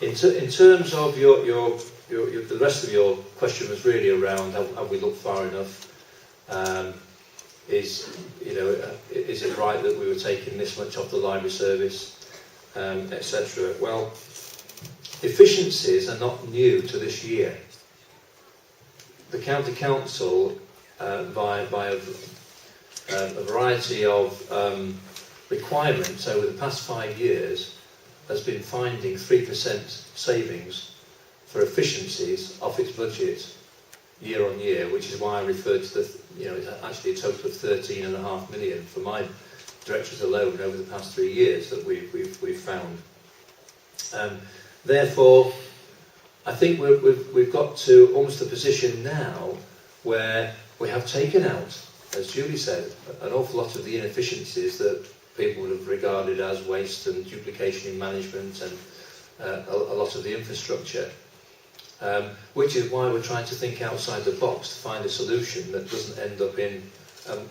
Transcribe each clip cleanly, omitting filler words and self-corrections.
In terms of the rest of your question was really around have we looked far enough? Is it right that we were taking this much off the library service, etc. Well, efficiencies are not new to this year. The County Council, by a variety of requirements over the past 5 years, has been finding 3% savings for efficiencies off its budget year on year, which is why I referred to it's actually a total of 13.5 million for my directors alone over the past 3 years that we've found. Therefore, I think we've got to almost a position now where we have taken out, as Julie said, an awful lot of the inefficiencies that people would have regarded as waste and duplication in management and a lot of the infrastructure. Which is why we're trying to think outside the box to find a solution that doesn't end up in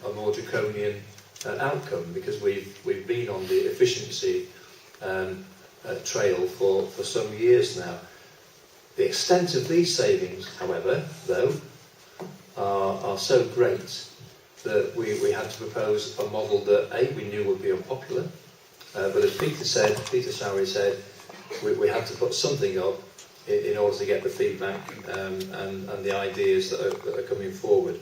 a more draconian outcome, because we've been on the efficiency trail for some years now. The extent of these savings, however, though, are so great that we had to propose a model that we knew would be unpopular, but as Peter Sowery said, we had to put something up in order to get the feedback and the ideas that are coming forward.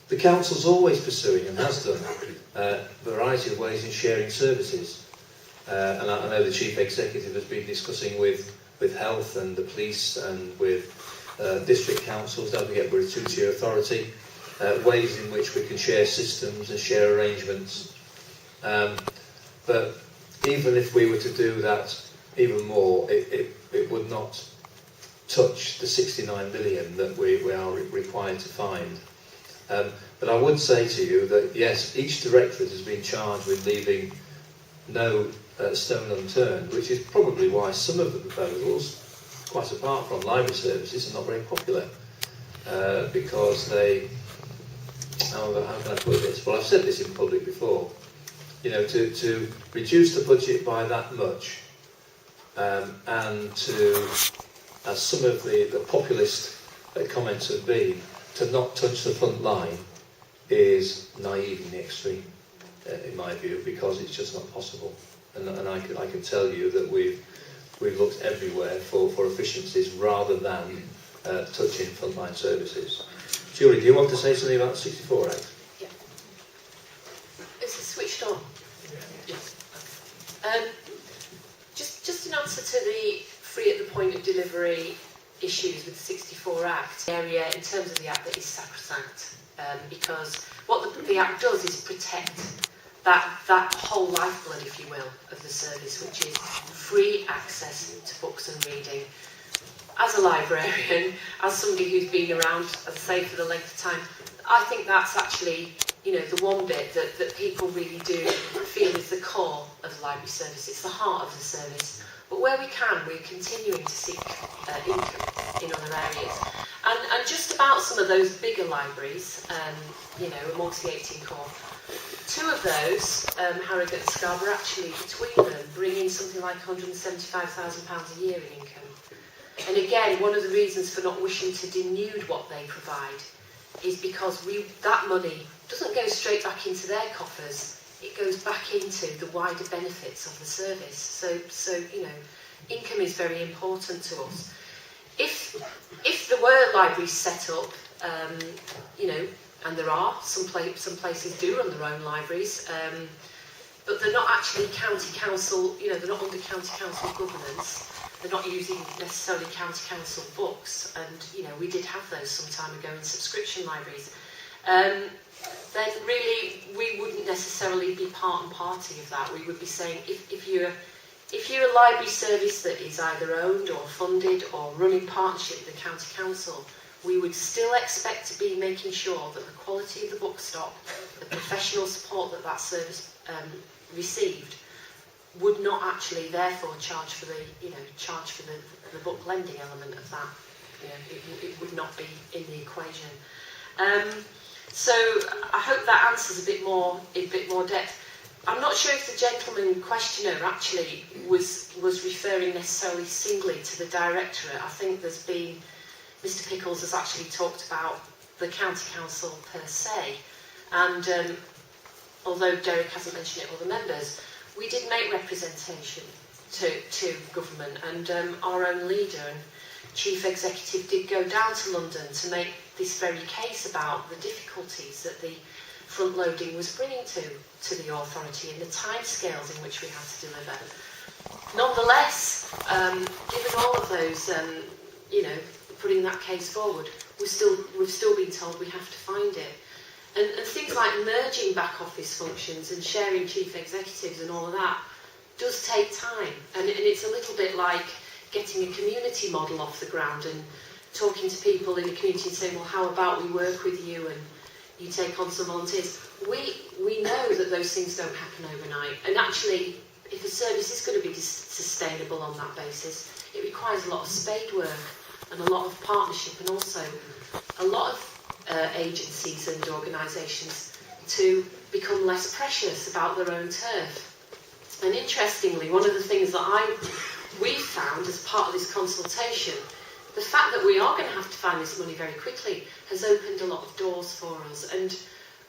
The Council's always pursuing, and has done, a variety of ways in sharing services. And I know the Chief Executive has been discussing with Health and the Police and with District Councils, don't forget we're a two-tier authority, ways in which we can share systems and share arrangements. But even if we were to do that even more, it would not touch the 69 million that we are required to find. But I would say to you that yes, each directorate has been charged with leaving no stone unturned, which is probably why some of the proposals, quite apart from library services, are not very popular, because they, how can I put this? Well, I've said this in public before. To reduce the budget by that much, and to, as some of the populist comments have been, to not touch the front line is naive in the extreme, in my view, because it's just not possible. And I can tell you that we've looked everywhere for efficiencies rather than touching frontline services. Julie, do you want to say something about the 64 Act? Yeah. Is it switched on? Yes. Just in answer to the free at the point of delivery issues with the 64 Act area, in terms of the Act, that is sacrosanct, because what the Act does is protect that whole lifeblood, if you will, of the service, which is free access to books and reading. As a librarian, as somebody who's been around, as I say, for the length of time, I think that's actually, the one bit that people really do feel is the core of the library service. It's the heart of the service. But where we can, we're continuing to seek income in other areas. And just about some of those bigger libraries, amongst the 18 core, two of those, Harrogate and Scarborough, actually between them bring in something like £175,000 a year in income. And again, one of the reasons for not wishing to denude what they provide is because that money doesn't go straight back into their coffers. It goes back into the wider benefits of the service. So income is very important to us. If there were libraries set up, and there are some places do run their own libraries, but they're not actually county council. They're not under county council governance. They're not using necessarily county council books, and we did have those some time ago in subscription libraries. Then really we wouldn't necessarily be part and party of that. We would be saying if you're a library service that is either owned or funded or run in partnership with the county council, we would still expect to be making sure that the quality of the book stock, the professional support that service received, would not actually therefore charge for the book lending element of that. It would not be in the equation. So I hope that answers a bit more depth. I'm not sure if the gentleman questioner actually was referring necessarily singly to the directorate. I think there's been, Mr Pickles has actually talked about the county council per se, and although Derek hasn't mentioned it, or the members, we did make representation to government, and our own leader and chief executive did go down to London to make this very case about the difficulties that the front loading was bringing to the authority and the timescales in which we had to deliver. Nonetheless, given all of those, putting that case forward, we've still been told we have to find it. And things like merging back office functions and sharing chief executives and all of that does take time. And it's a little bit like getting a community model off the ground and talking to people in the community and saying, well, how about we work with you and you take on some volunteers. We know that those things don't happen overnight. And actually, if a service is going to be sustainable on that basis, it requires a lot of spade work and a lot of partnership, and also a lot of agencies and organisations to become less precious about their own turf. And interestingly, one of the things that we found as part of this consultation, the fact that we are going to have to find this money very quickly has opened a lot of doors for us, and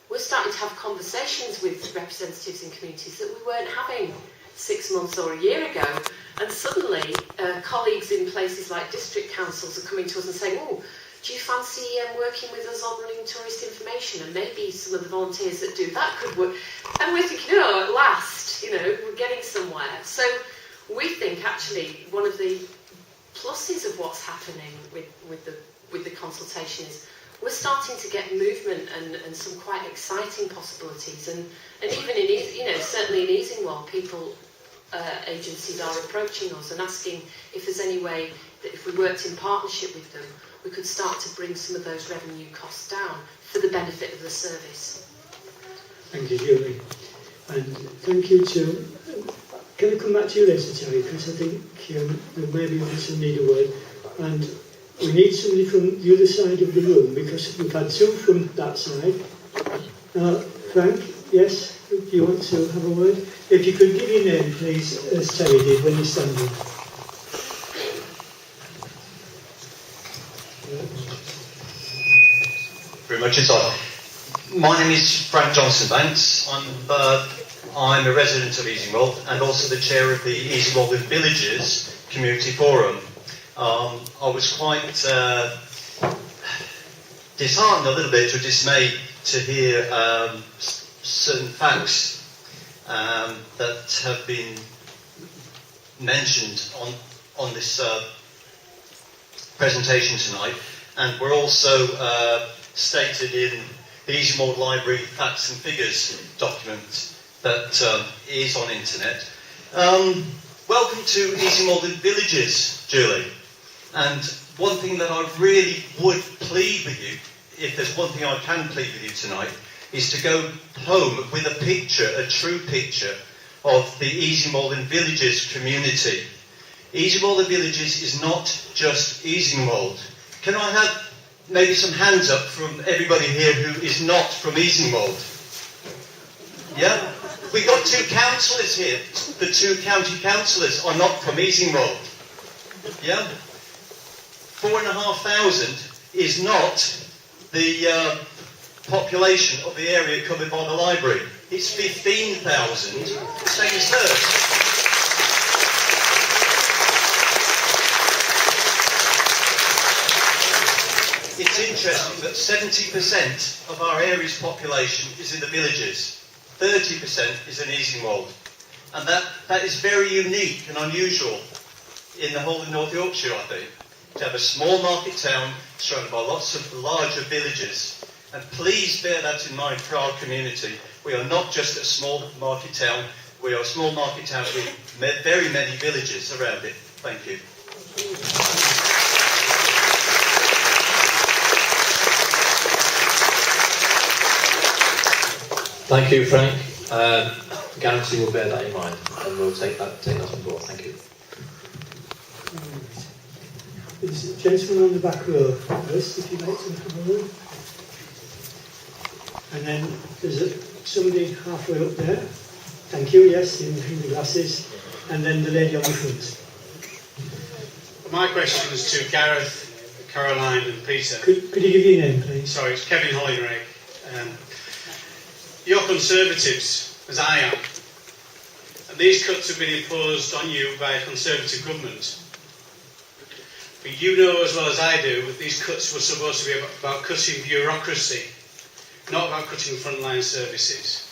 we're starting to have conversations with representatives in communities that we weren't having 6 months or a year ago, and suddenly colleagues in places like district councils are coming to us and saying, oh, do you fancy working with us on running tourist information, and maybe some of the volunteers that do that could work. And we're thinking, oh, at last, we're getting somewhere. So we think actually one of the pluses of what's happening with the consultation is we're starting to get movement and some quite exciting possibilities, and even in certainly in Easingwold, people agencies are approaching us and asking if there's any way that if we worked in partnership with them, we could start to bring some of those revenue costs down for the benefit of the service. Thank you, Julie, and thank you to. Can I come back to you later, Terry, because I think there may be also need a word, and we need somebody from the other side of the room, because we've had two from that side. Frank, yes, do you want to have a word? If you could give your name, please, as Terry did when you stand up. Very much inside. My name is Frank Johnson-Banks. I'm a resident of Easingwold and also the chair of the Easingwold and Villages Community Forum. I was quite disheartened a little bit, or dismayed, to hear certain facts that have been mentioned on this presentation tonight, and were also stated in the Easingwold Library Facts and Figures document that is on internet. Welcome to Easingwold and Villages, Julie. And one thing that I really would plead with you, if there's one thing I can plead with you tonight, is to go home with a picture, a true picture, of the Easingwold and Villages community. Easingwold and Villages is not just Easingwold. Can I have maybe some hands up from everybody here who is not from Easingwold? Yeah? We've got two councillors here. The two county councillors are not from Easingwold. Yeah? 4,500 is not the population of the area covered by the library. It's 15,000, same as hers. It's interesting that 70% of our area's population is in the villages. 30% is in Easingwold. And that is very unique and unusual in the whole of North Yorkshire, I think, to have a small market town surrounded by lots of larger villages. And please bear that in mind for our community. We are not just a small market town, we are a small market town with very many villages around it. Thank you. Thank you, Frank. Guarantee we'll bear that in mind, and we'll take that on board. Thank you. There's a gentleman on the back row first, if you'd like to have a word. And then there's somebody halfway up there. Thank you, yes, in the glasses. And then the lady on the front. My question is to Gareth, Caroline and Peter. Could you give your name, please? Sorry, it's Kevin Hollingray. You're Conservatives, as I am. And these cuts have been imposed on you by a Conservative government. But you know as well as I do that these cuts were supposed to be about cutting bureaucracy, not about cutting frontline services.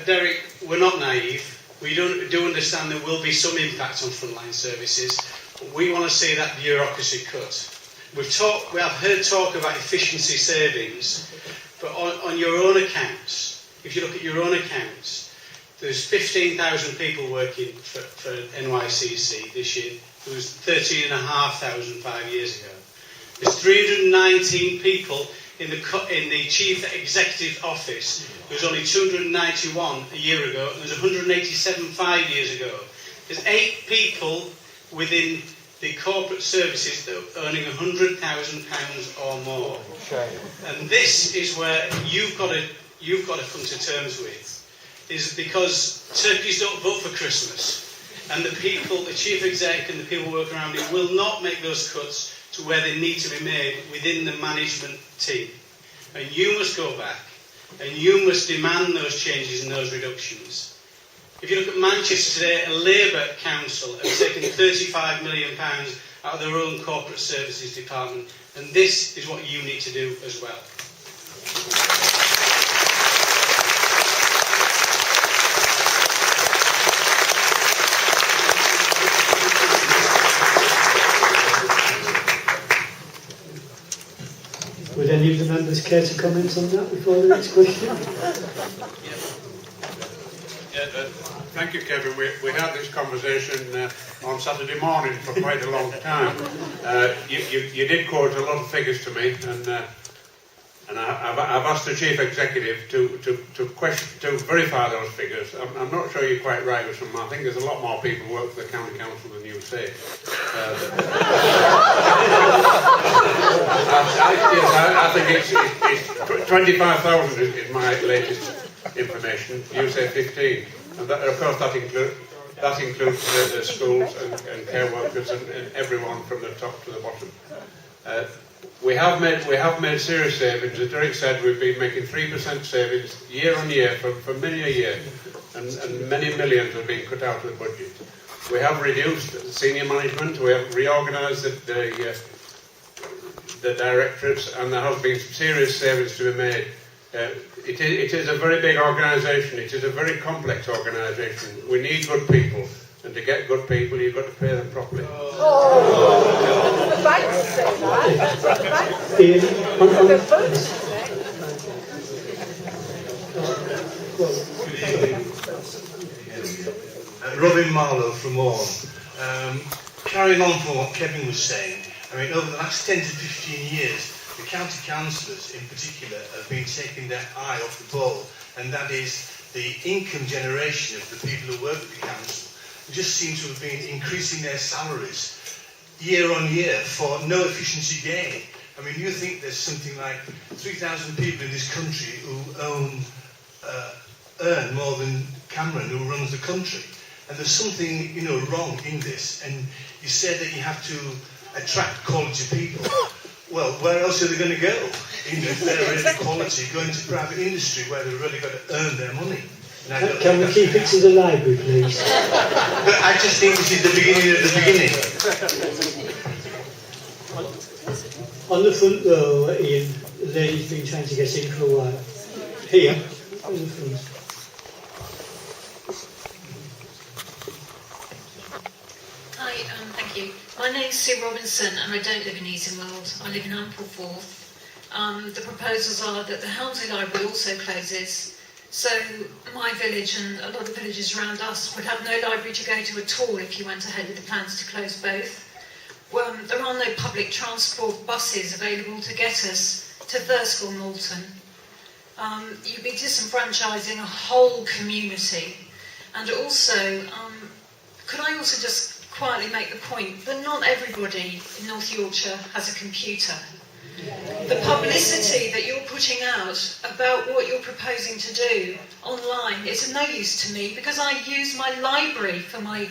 Derek, we're not naive. We do understand there will be some impact on frontline services, but we want to see that bureaucracy cut. We have heard talk about efficiency savings, but on your own accounts, if you look at your own accounts, there's 15,000 people working for NYCC this year. There was 13,500 5 years ago. There's 319 people in the Chief Executive Office. There was only 291 a year ago, and there's 187 5 years ago. There's 8 people within the corporate services that are earning £100,000 or more. And this is where you've got to come to terms with, is because turkeys don't vote for Christmas. And the people, the chief exec and the people working around it will not make those cuts to where they need to be made within the management team. And you must go back and you must demand those changes and those reductions. If you look at Manchester today, a Labour council have taken £35 million out of their own corporate services department, and this is what you need to do as well. Would any of the members care to comment on that before the next question? Thank you, Kevin. We had this conversation on Saturday morning for quite a long time. You did quote a lot of figures to me, and I've asked the chief executive to verify those figures. I'm not sure you're quite right with some. I think there's a lot more people who work for the county council than you say. I think it's 25,000 is my latest information. You say 15. And that, of course, that includes the schools and care workers and everyone from the top to the bottom. We have made serious savings. As Derek said, we've been making 3% savings year on year for many a year, and many millions have been cut out of the budget. We have reduced senior management. We have reorganised the directorates, and there has been some serious savings to be made. It is a very big organisation. It is a very complex organisation. We need good people, and to get good people, you've got to pay them properly. Thanks, say that. Robin Marlowe from Orne. Carrying on from what Kevin was saying, I mean, over the last 10 to 15 years, the county councillors in particular have been taking their eye off the ball, and that is the income generation of the people who work at the council, who just seem to have been increasing their salaries year on year for no efficiency gain. I mean, you think there's something like 3,000 people in this country who earn more than Cameron, who runs the country. And there's something, wrong in this. And you said that you have to attract quality people. Well, where else are they going to go? If they're really quality, going to private industry where they've really got to earn their money. Can we keep it to the library, please? But I just think this is the beginning of the beginning. On the front row, Ian, the lady's been trying to get in for a while. Here, on the front. Hi, thank you. My name's Sue Robinson and I don't live in Easingwold. I live in Easlibmp04. The proposals are that the Helmsley Library also closes, so my village and a lot of villages around us would have no library to go to at all if you went ahead with the plans to close both. There are no public transport buses available to get us to Thurskill Moulton. You'd be disenfranchising a whole community. And also, could I also just quietly make the point that not everybody in North Yorkshire has a computer. The publicity that you're putting out about what you're proposing to do online is of no use to me, because I use my library for my